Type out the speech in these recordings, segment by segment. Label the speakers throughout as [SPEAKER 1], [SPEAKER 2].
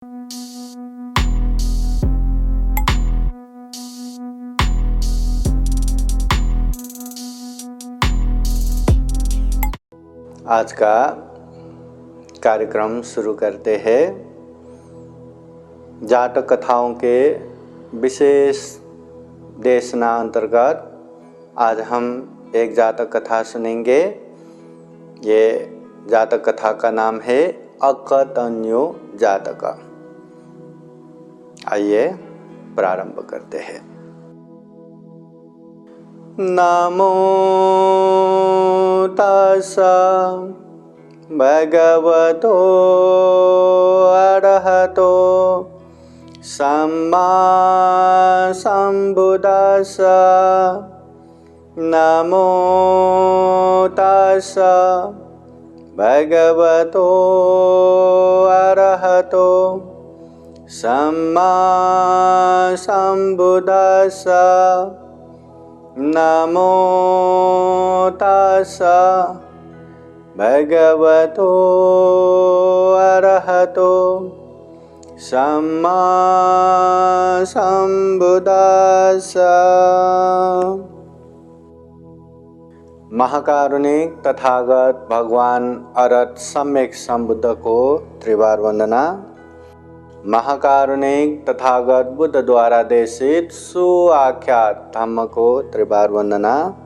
[SPEAKER 1] आज का कार्यक्रम शुरू करते हैं। जातक कथाओं के विशेष देशना अंतर्गत आज हम एक जातक कथा सुनेंगे। ये जातक कथा का नाम है अकतन्यो जातक। आइए प्रारंभ करते हैं। नमो तस्सा भगवतो अरहतो सम्मा सम्बुद्दस्सा। नमो तस्सा भगवतो अरहतो सम्मा सम्बुद्दस्सा। नमो तस्सा भगवतो अरहतो सम्मा सम्बुद्दस्सा। महाकारुणिक तथागत भगवान अरहत सम्यक संबुद्ध को त्रिवार वंदना। महाकारुणिक तथागत बुद्ध द्वारा देशित सुआख्यात धम्म को त्रिवार वंदना।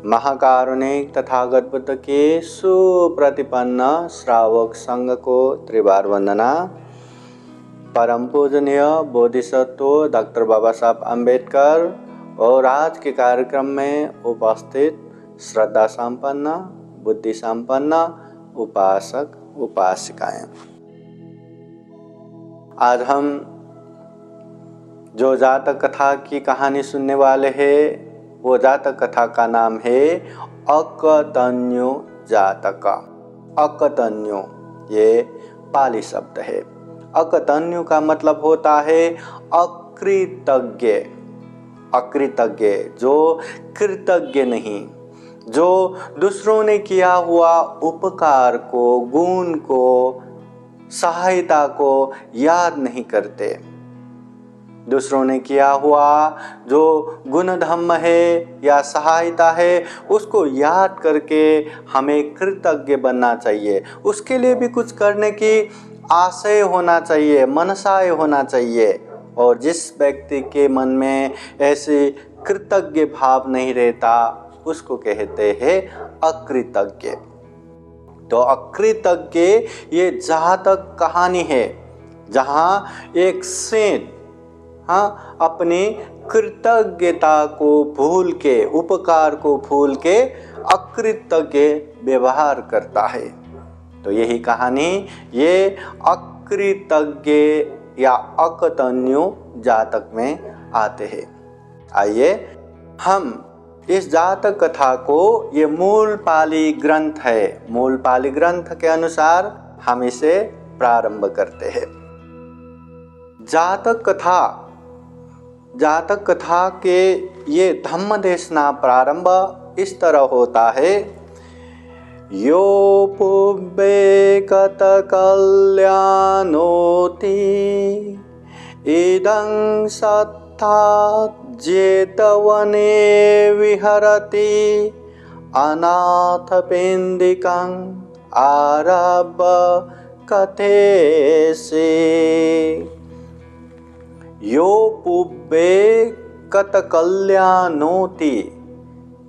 [SPEAKER 1] महाकारुणिक तथागत बुद्ध के सुप्रतिपन्न श्रावक संघ को त्रिवार वंदना। परम पूजनीय बोधिसत्व डॉक्टर बाबा साहब अम्बेडकर और आज के कार्यक्रम में उपस्थित श्रद्धा संपन्न बुद्धि संपन्न उपासक उपासिकाएं, आज हम जो जातक कथा की कहानी सुनने वाले हैं वो जातक कथा का नाम है अकतन्यो जातक। अकतन्यो ये पाली शब्द है। अकतन्यो का मतलब होता है अकृतज्ञ। अकृतज्ञ जो कृतज्ञ नहीं, जो दूसरों ने किया हुआ उपकार को, गुण को, सहायता को याद नहीं करते। दूसरों ने किया हुआ जो गुण धर्म है या सहायता है उसको याद करके हमें कृतज्ञ बनना चाहिए। उसके लिए भी कुछ करने की आशय होना चाहिए, मनसाय होना चाहिए। और जिस व्यक्ति के मन में ऐसे कृतज्ञ भाव नहीं रहता उसको कहते हैं अकृतज्ञ। तो अकृतज्ञ ये जातक कहानी है जहाँ एक सेठ अपनी कृतज्ञता को भूल के, उपकार को भूल के अकृतज्ञ व्यवहार करता है। तो यही कहानी ये अकृतज्ञ या अकतन्यो जातक में आते हैं। आइए हम इस जातक कथा को, ये मूल पाली ग्रंथ है, मूल पाली ग्रंथ के अनुसार हम इसे प्रारंभ करते हैं। जातक कथा के ये धम्म देशना प्रारंभ इस तरह होता है। यो पुब्बे कत कल्याणोति इदं सत्ता जेतवने विहरति अनाथपिण्डिकं आरभ्य कथेसि। यो पुब्बे कत कल्याणोति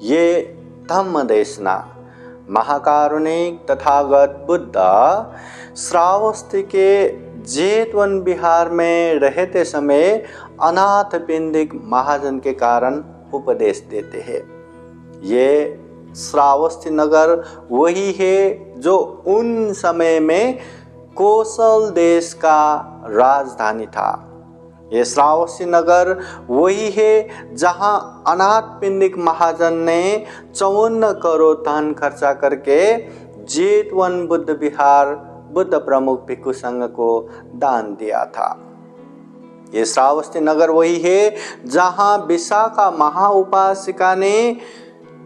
[SPEAKER 1] ये धम्म देशना महाकारुणिक तथागत बुद्ध श्रावस्ती के जेतवन बिहार में रहते समय अनाथ पिंडिक महाजन के कारण उपदेश देते हैं। ये श्रावस्ती नगर वही है जो उन समय में कोसल देश का राजधानी था। ये श्रावस्ती नगर वही है जहां अनाथ पिंडिक महाजन ने 54 करोड़ धन खर्चा करके जेतवन बुद्ध विहार बुद्ध प्रमुख भिक्षु संघ को दान दिया था। ये श्रावस्ती नगर वही है जहां विशाखा महाउपासिका ने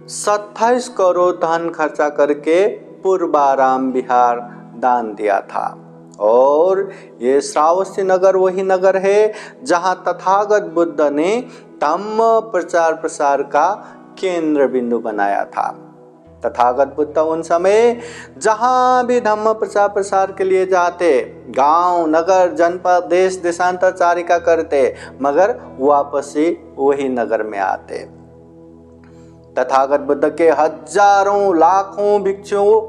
[SPEAKER 1] 27 करोड़ धन खर्चा करके पूर्वाराम विहार दान दिया था। और ये श्रावस्ती नगर वही नगर है जहाँ तथागत बुद्ध ने धम्म प्रचार प्रसार का केंद्र बिंदु बनाया था। तथागत बुद्ध उन समय जहाँ भी धम्म प्रचार प्रसार के लिए जाते, गांव, नगर, जनपद, देश देशांतर चारिका करते, मगर वापस ही वही नगर में आते। तथागत बुद्ध के हजारों लाखों भिक्षुओं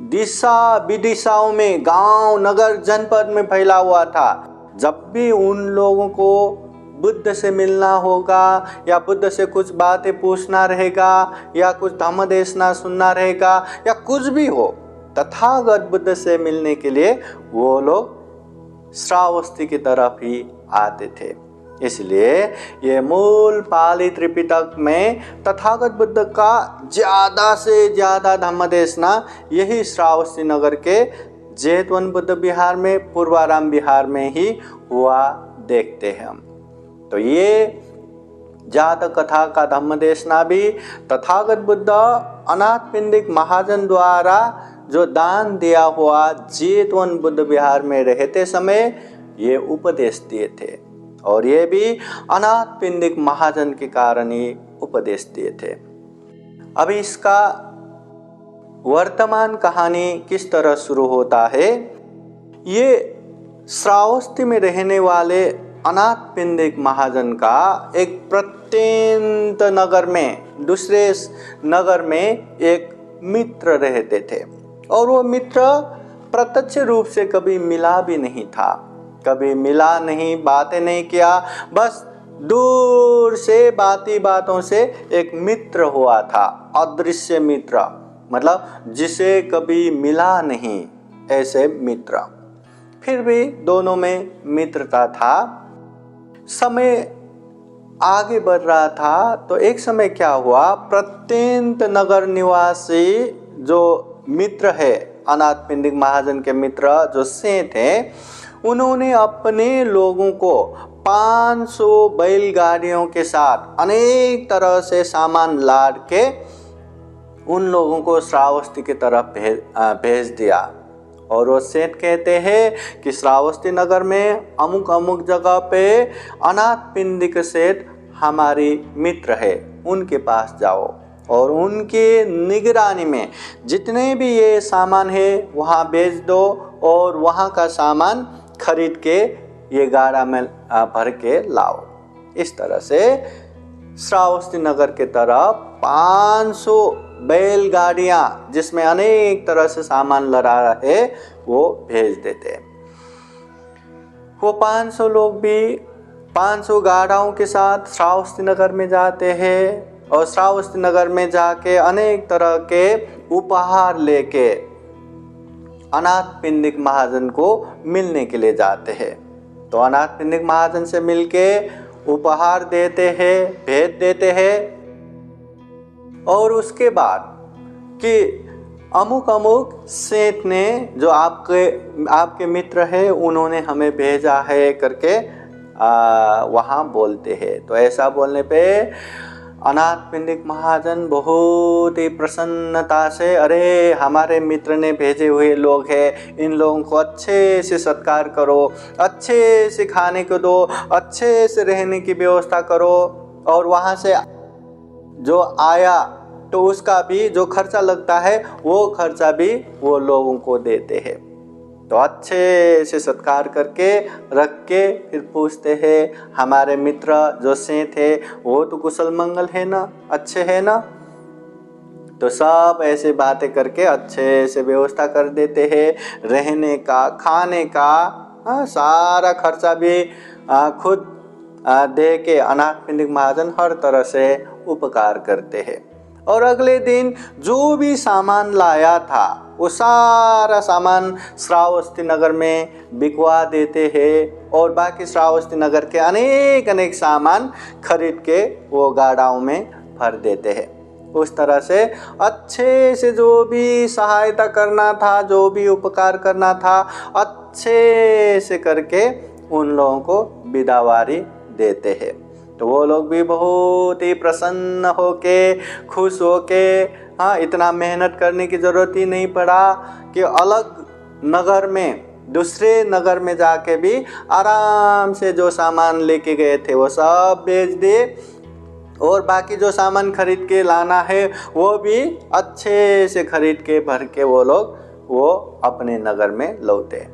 [SPEAKER 1] दिशा विदिशाओं में, गांव, नगर, जनपद में फैला हुआ था। जब भी उन लोगों को बुद्ध से मिलना होगा या बुद्ध से कुछ बातें पूछना रहेगा या कुछ धम्म देशना सुनना रहेगा या कुछ भी हो, तथागत बुद्ध से मिलने के लिए वो लोग श्रावस्ती की तरफ ही आते थे। इसलिए ये मूल पाली त्रिपिटक में तथागत बुद्ध का ज़्यादा से ज़्यादा धम्म देशना यही श्रावस्ती नगर के जेतवन बुद्ध विहार में, पूर्वाराम विहार में ही हुआ देखते हैं हम। तो ये जातक कथा का धम्म देशना भी तथागत बुद्ध अनाथपिंडिक महाजन द्वारा जो दान दिया हुआ जेतवन बुद्ध विहार में रहते समय ये उपदेश दिए थे, और ये भी अनाथपिंडिक महाजन के कारण ही उपदेश दिए थे। अभी इसका वर्तमान कहानी किस तरह शुरू होता है। ये श्रावस्ती में रहने वाले अनाथपिंडिक महाजन का एक प्रत्यंत नगर में, दूसरे नगर में एक मित्र रहते थे, और वो मित्र प्रत्यक्ष रूप से कभी मिला भी नहीं था, कभी मिला नहीं, बातें नहीं किया, बस दूर से बातों से एक मित्र हुआ था, अदृश्य मित्र, मतलब जिसे कभी मिला नहीं, ऐसे मित्र। फिर भी दोनों में मित्रता था। समय आगे बढ़ रहा था तो एक समय क्या हुआ, प्रत्यंत नगर निवासी जो मित्र है, अनाथपिंडिक महाजन के मित्र जो सेठ हैं, उन्होंने अपने लोगों को 500 बैलगाड़ियों के साथ अनेक तरह से सामान लाद के उन लोगों को श्रावस्ती की तरफ भेज दिया। और वो सेठ कहते हैं कि श्रावस्ती नगर में अमुक अमुक जगह पे अनाथपिंडिक सेठ हमारी मित्र है, उनके पास जाओ और उनके निगरानी में जितने भी ये सामान है वहाँ बेच दो, और वहाँ का सामान खरीद के ये गाड़ा में भर के लाओ। इस तरह से श्रावस्ती नगर के तरफ 500 बैलगाड़ियाँ जिसमें अनेक तरह से सामान लदा रहे वो भेज देते। वो 500 लोग भी 500 गाड़ाओं के साथ श्रावस्ती नगर में जाते हैं, और श्रावस्ती नगर में जाके अनेक तरह के उपहार लेके अनाथपिंडिक महाजन को मिलने के लिए जाते हैं। तो अनाथपिंडिक महाजन से मिलके उपहार देते हैं, भेज देते हैं, और उसके बाद कि अमुक अमुक सेठ ने जो आपके मित्र है उन्होंने हमें भेजा है करके वहाँ बोलते हैं। तो ऐसा बोलने पे अनाथपिंडिक महाजन बहुत ही प्रसन्नता से, अरे हमारे मित्र ने भेजे हुए लोग हैं, इन लोगों को अच्छे से सत्कार करो, अच्छे से खाने को दो, अच्छे से रहने की व्यवस्था करो, और वहाँ से जो आया तो उसका भी जो खर्चा लगता है वो खर्चा भी वो लोगों को देते हैं। तो अच्छे से सत्कार करके रख के फिर पूछते हैं हमारे मित्र जो सेठ थे वो तो कुशल मंगल है ना, अच्छे है ना। तो सब ऐसे बातें करके अच्छे से व्यवस्था कर देते हैं, रहने का, खाने का, सारा खर्चा भी खुद दे के अनाथपिंडिक महाजन हर तरह से उपकार करते हैं। और अगले दिन जो भी सामान लाया था वो सारा सामान श्रावस्ती नगर में बिकवा देते हैं, और बाकी श्रावस्ती नगर के अनेक सामान खरीद के वो गाड़ाओं में भर देते हैं। उस तरह से अच्छे से जो भी सहायता करना था, जो भी उपकार करना था, अच्छे से करके उन लोगों को विदावारी देते हैं। तो वो लोग भी बहुत ही प्रसन्न होके, खुश होके, हाँ, इतना मेहनत करने की ज़रूरत ही नहीं पड़ा कि अलग नगर में, दूसरे नगर में जाके भी आराम से जो सामान लेके गए थे वो सब बेच दिए और बाकी जो सामान खरीद के लाना है वो भी अच्छे से खरीद के भर के वो लोग वो अपने नगर में लौटे।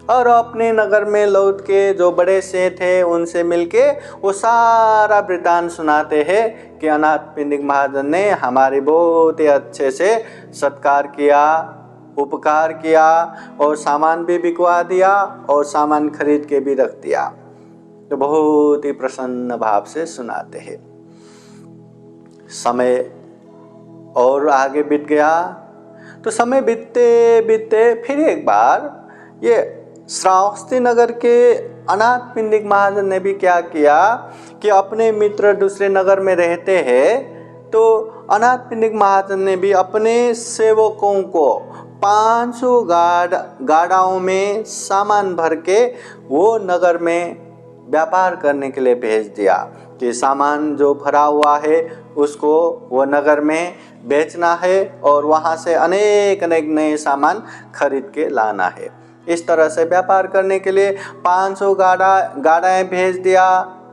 [SPEAKER 1] और अपने नगर में लौट के जो बड़े सेठ थे उनसे मिलके वो सारा वृतांत सुनाते हैं कि अनाथपिंडिक महाजन ने हमारे बहुत ही अच्छे से सत्कार किया, उपकार किया और सामान भी बिकवा दिया और सामान खरीद के भी रख दिया। तो बहुत ही प्रसन्न भाव से सुनाते हैं। समय और आगे बीत गया। तो समय बीतते बीतते फिर एक बार ये श्रावस्ती नगर के अनाथपिंडिक महाजन ने भी क्या किया कि अपने मित्र दूसरे नगर में रहते हैं, तो अनाथपिंडिक महाजन ने भी अपने सेवकों को 500 गाड़ाओं में सामान भर के वो नगर में व्यापार करने के लिए भेज दिया कि सामान जो भरा हुआ है उसको वो नगर में बेचना है और वहाँ से अनेक नए सामान खरीद के लाना है। इस तरह से व्यापार करने के लिए 500 गाड़ाएँ भेज दिया।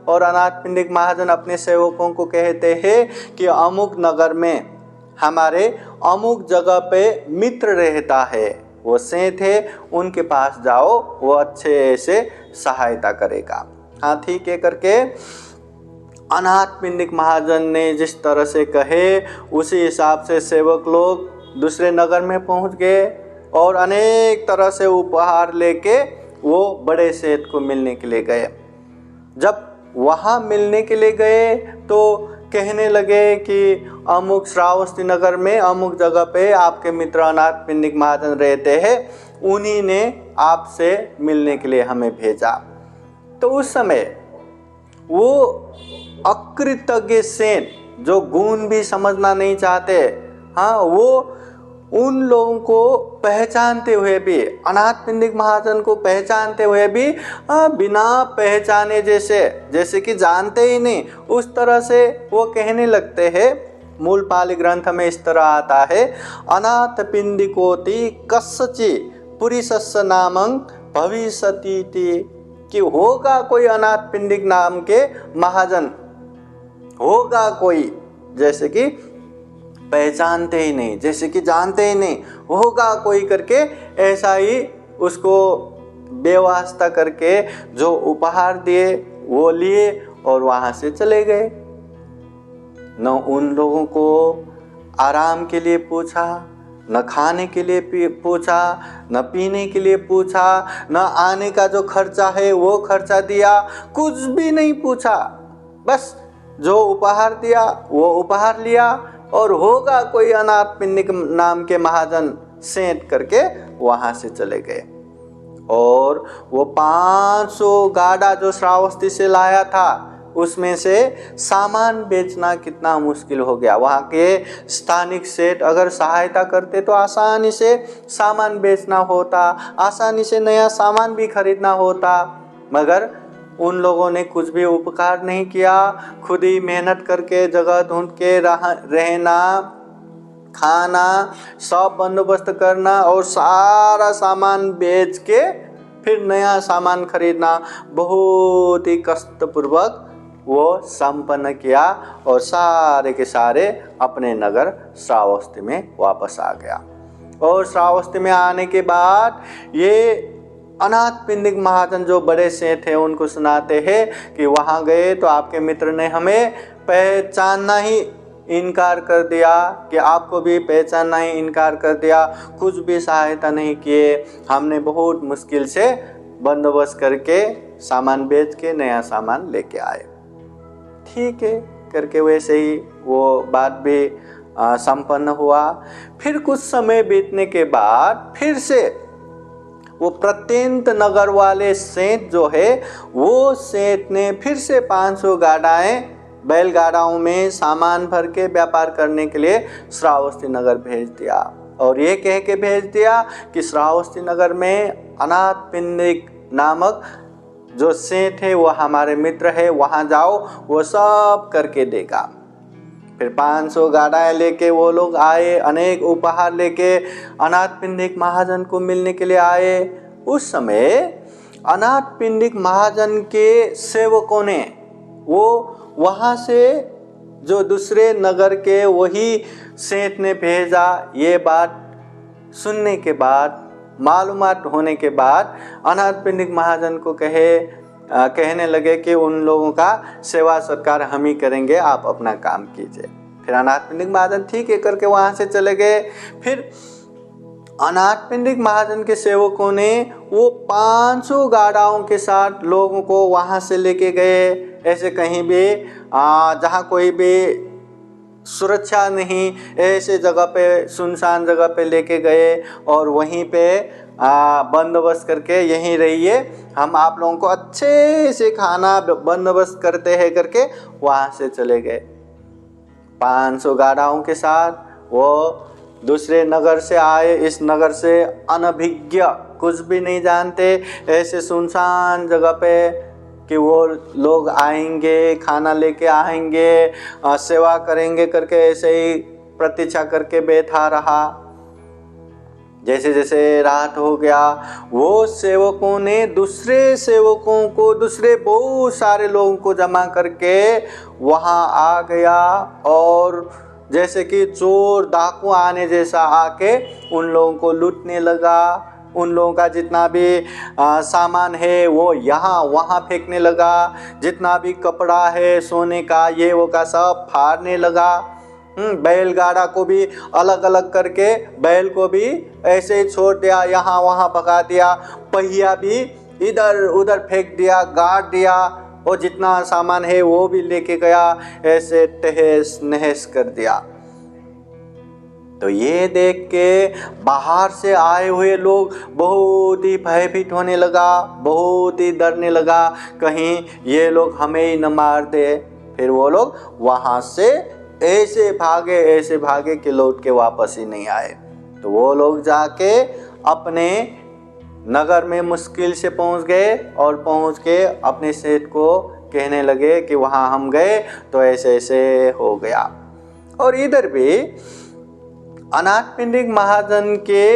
[SPEAKER 1] और अनाथपिंडिक महाजन अपने सेवकों को कहते हैं कि अमुक नगर में हमारे अमुक जगह पे मित्र रहता है, वो सेठ है, उनके पास जाओ, वो अच्छे से सहायता करेगा। हाँ ठीक है करके अनाथपिंडिक महाजन ने जिस तरह से कहे उसी हिसाब से सेवक लोग दूसरे नगर में पहुंच गए और अनेक तरह से उपहार लेके वो बड़े सेठ को मिलने के लिए गए। जब वहाँ मिलने के लिए गए तो कहने लगे कि अमुक श्रावस्ती नगर में अमुक जगह पे आपके मित्र अनाथपिंडिक महाजन रहते हैं, उन्हीं ने आपसे मिलने के लिए हमें भेजा। तो उस समय वो अकृतज्ञ सेठ जो गुण भी समझना नहीं चाहते, हाँ, वो उन लोगों को पहचानते हुए भी, अनाथपिंडिक महाजन को पहचानते हुए भी बिना पहचाने जैसे कि जानते ही नहीं, उस तरह से वो कहने लगते हैं। मूल पाली ग्रंथ में इस तरह आता है, अनाथपिंडिकोति कस्यचि पुरुषस्य नामं भविष्यति, कि होगा कोई अनाथपिंडिक नाम के महाजन, होगा कोई, जैसे कि पहचानते ही नहीं, जैसे कि जानते ही नहीं, होगा कोई करके ऐसा ही उसको बेवास्ता करके जो उपहार दिए वो लिए और वहाँ से चले गए। न उन लोगों को आराम के लिए पूछा, न खाने के लिए पूछा, न पीने के लिए पूछा, न आने का जो खर्चा है वो खर्चा दिया, कुछ भी नहीं पूछा। बस जो उपहार दिया वो उपहार लिया और होगा कोई अनाथपिंडिक नाम के महाजन सेठ करके वहाँ से चले गए। और वो 500 गाड़ा जो श्रावस्ती से लाया था उसमें से सामान बेचना कितना मुश्किल हो गया। वहाँ के स्थानिक सेठ अगर सहायता करते तो आसानी से सामान बेचना होता, आसानी से नया सामान भी खरीदना होता, मगर उन लोगों ने कुछ भी उपकार नहीं किया। खुद ही मेहनत करके जगह ढूंढ के रहना, खाना, सब बंदोबस्त करना और सारा सामान बेच के फिर नया सामान खरीदना, बहुत ही कष्टपूर्वक वो संपन्न किया और सारे के सारे अपने नगर श्रावस्ती में वापस आ गया। और श्रावस्ती में आने के बाद ये अनाथपिंडिक महाजन जो बड़े सेठ थे उनको सुनाते हैं कि वहाँ गए तो आपके मित्र ने हमें पहचानना ही इनकार कर दिया, कि आपको भी पहचानना ही इनकार कर दिया, कुछ भी सहायता नहीं किए, हमने बहुत मुश्किल से बंदोबस्त करके सामान बेच के नया सामान लेके आए। ठीक है करके वैसे ही वो बात भी संपन्न हुआ। फिर कुछ समय बीतने के बाद फिर से वो प्रत्येक नगर वाले सेठ जो है वो सेठ ने फिर से 500 गाड़ाएँ बैलगाड़ाओं में सामान भर के व्यापार करने के लिए श्रावस्ती नगर भेज दिया और ये कह के भेज दिया कि श्रावस्ती नगर में अनाथपिंडिक नामक जो सेठ है वो हमारे मित्र है, वहाँ जाओ, वो सब करके देगा। फिर 500 गाड़ाएं लेके वो लोग आए, अनेक उपहार लेके अनाथपिंडिक महाजन को मिलने के लिए आए। उस समय अनाथपिंडिक महाजन के सेवकों ने वो वहाँ से जो दूसरे नगर के वही सेठ ने भेजा। ये बात सुनने के बाद, मालूमात होने के बाद अनाथपिंडिक महाजन को कहने लगे कि उन लोगों का सेवा सत्कार हम ही करेंगे, आप अपना काम कीजिए। फिर अनाथपिंडिक महाजन ठीक है करके वहाँ से चले गए। फिर अनाथपिंडिक महाजन के सेवकों ने वो 500 गाड़ाओं के साथ लोगों को वहाँ से लेके गए। ऐसे कहीं भी जहाँ कोई भी सुरक्षा नहीं, ऐसे जगह पे, सुनसान जगह पे लेके गए और वहीं पे बंदोबस्त करके यहीं रहिए, हम आप लोगों को अच्छे से खाना बंदोबस्त करते हैं करके वहाँ से चले गए। 500 गाड़ाओं के साथ वो दूसरे नगर से आए। इस नगर से अनभिज्ञ, कुछ भी नहीं जानते, ऐसे सुनसान जगह पे कि वो लोग आएंगे, खाना लेके आएंगे, सेवा करेंगे करके ऐसे ही प्रतीक्षा करके बैठा रहा। जैसे जैसे रात हो गया, वो सेवकों ने दूसरे सेवकों को, दूसरे बहुत सारे लोगों को जमा करके वहाँ आ गया और जैसे कि चोर डाकू आने जैसा आके उन लोगों को लूटने लगा। उन लोगों का जितना भी सामान है वो यहाँ वहाँ फेंकने लगा। जितना भी कपड़ा है सोने का ये वो का सब फाड़ने लगा। बैलगाड़ा को भी अलग अलग करके बैल को भी ऐसे ही छोड़ दिया, यहाँ वहाँ भगा दिया। पहिया भी इधर उधर फेंक दिया, गाड़ दिया और जितना सामान है वो भी लेके गया, ऐसे तहस नहस कर दिया। तो ये देख के बाहर से आए हुए लोग बहुत ही भयभीत होने लगा, बहुत ही डरने लगा, कहीं ये लोग हमें ही न मार दे। फिर वो लोग वहाँ से ऐसे भागे कि लौट के वापस ही नहीं आए। तो वो लोग जाके अपने नगर में मुश्किल से पहुँच गए और पहुँच के अपने सेठ को कहने लगे कि वहाँ हम गए तो ऐसे ऐसे हो गया। और इधर भी अनाथपिंडिक महाजन के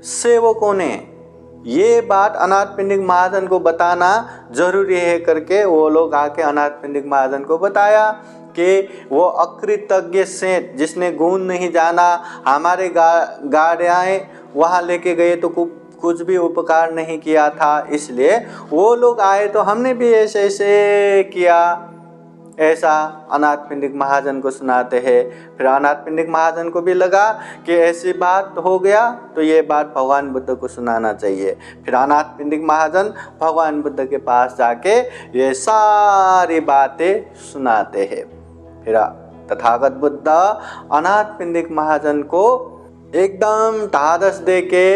[SPEAKER 1] सेवकों ने ये बात अनाथपिंडिक महाजन को बताना जरूरी है करके वो लोग आके अनाथपिंडिक महाजन को बताया कि वो अकृतज्ञ सेठ जिसने गुण नहीं जाना, हमारे गाड़ियाँ वहाँ लेके गए तो कुछ भी उपकार नहीं किया था, इसलिए वो लोग आए तो हमने भी ऐसे ऐसे किया। ऐसा अनाथपिंडिक महाजन को सुनाते हैं। फिर अनाथपिंडिक महाजन को भी लगा कि ऐसी बात हो गया तो ये बात भगवान बुद्ध को सुनाना चाहिए। फिर अनाथपिंडिक महाजन भगवान बुद्ध के पास जाके ये सारी बातें सुनाते हैं। फिर तथागत बुद्ध अनाथपिंडिक महाजन को एकदम ढाढ़स दे के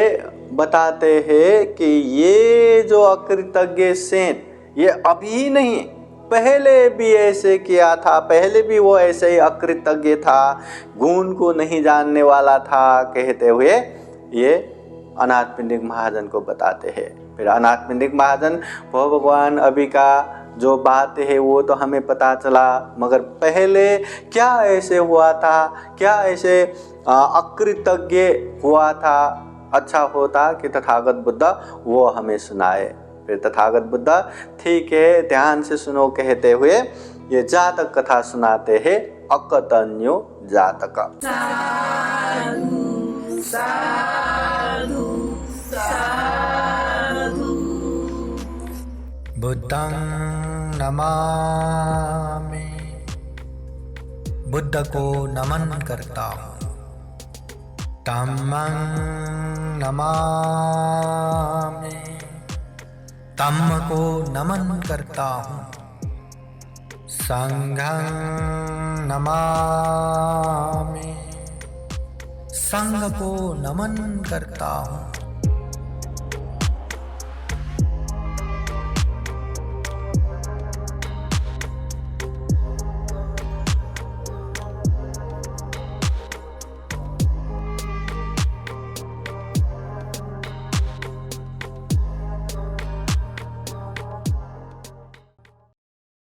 [SPEAKER 1] बताते हैं कि ये जो अकृतज्ञ सेठ ये अभी नहीं, पहले भी ऐसे किया था, पहले भी वो ऐसे ही अकृतज्ञ था, गुण को नहीं जानने वाला था, कहते हुए ये अनाथपिंडिक महाजन को बताते हैं। फिर अनाथपिंडिक महाजन वो भगवान अभी का जो बात है वो तो हमें पता चला, मगर पहले क्या ऐसे हुआ था, क्या ऐसे अकृतज्ञ हुआ था, अच्छा होता कि तथागत बुद्ध वो हमें सुनाए। फिर तथागत बुद्ध ठीक है ध्यान से सुनो कहते हुए ये जातक कथा सुनाते हैं, अकतन्यो जातक।
[SPEAKER 2] साधु साधु साधु।
[SPEAKER 3] बुद्धं नमामि, बुद्ध को नमन करता हूँ। धम्मं नमामि, धम्म को नमन करता हूँ। संघं नमामि, संघ को नमन करता हूँ।